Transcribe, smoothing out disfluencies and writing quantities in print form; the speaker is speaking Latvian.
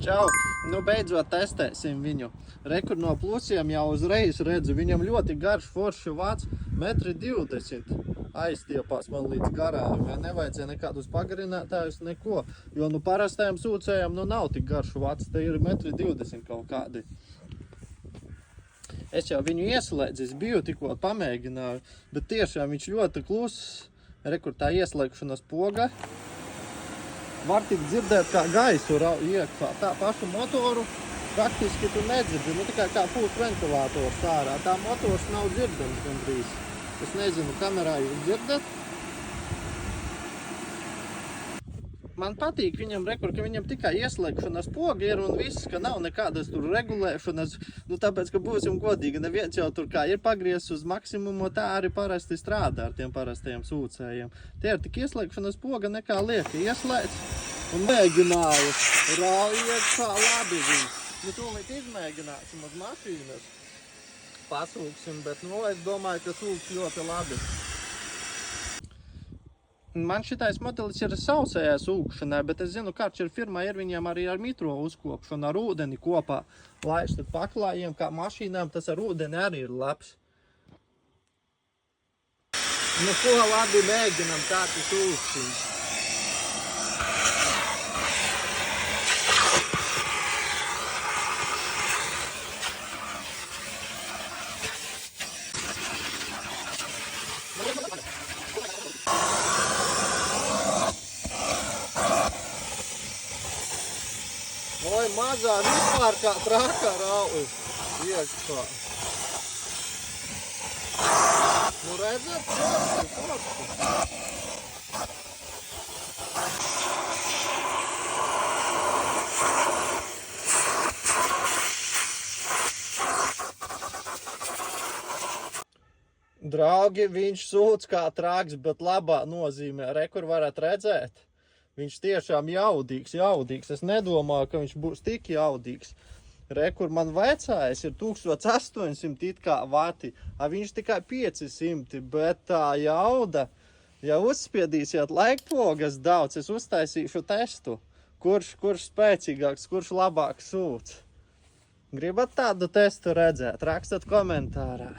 Čau! Nu, beidzot testēsim viņu. Rekur no plusiem jau uzreiz redzu. Viņam ļoti garš forši vats, 1,20 m. Aizstiepās man līdz garām. Nevajadzēja nekādus pagarinātājus, neko. Jo nu parastajam sūcējam nu nav tik garš vats. Te ir 1,20 m kaut kādi. Es jau viņu ieslēdzis, biju tikko pamēģināju, bet tiešām viņš ļoti kluss. Rekur tā ieslēgšanas poga. Var tik dzirdēt, kā gaisu iekšā. Tā pašu motoru praktiski tu nedzirdi, nu tikai kā pūst ventilators ārā. Tā motors nav dzirdams gandrīz. Es nezinu, kamerā jūs dzirdat. Man patīk viņam, rekur, ka viņam tikai ieslēgšanas poga ir un viss, ka nav nekādas tur regulēšanas. Nu tāpēc, ka būsim godīgi, neviens jau tur kā ir pagriezis uz maksimumu, tā arī parasti strādā ar tiem parastajiem sūcējiem. Tie ir tik ieslēgšanas poga nekā lieka. Ieslēdz un mēģināju. Raujiet kā labi viņš. Nu tūlīt izmēģināsim uz mašīnas. Pasūksim, bet nu es domāju, ka sūks ļoti labi. Man šitais modelis ir sausējā sūkšanai, bet es zinu, kāds ir firmā, ir viņiem arī ar mitro uzkopšanu, ar ūdeni kopā laiž tad paklājiem, kā mašīnām, tas ar ūdeni arī ir labs. Nu, ko labi mēģinam, kā tu sūkšana. Oi, mazā vispār kā trakā raujas iekšā. Nu redzat, forši. Draugi, viņš sūc kā traks, bet labā nozīmē. Rekur varat redzēt. Viņš tiešām jaudīgs. Es nedomāju, ka viņš būs tik jaudīgs. Rekur man vecājs ir 1800 it kā vati, a viņš tikai 500, bet tā jauda, ja uzspiedīsiet laikpogas daudz, es uztaisīšu testu, kurš spēcīgāks, kurš labāk sūc. Gribat tādu testu redzēt? Rakstat komentārā.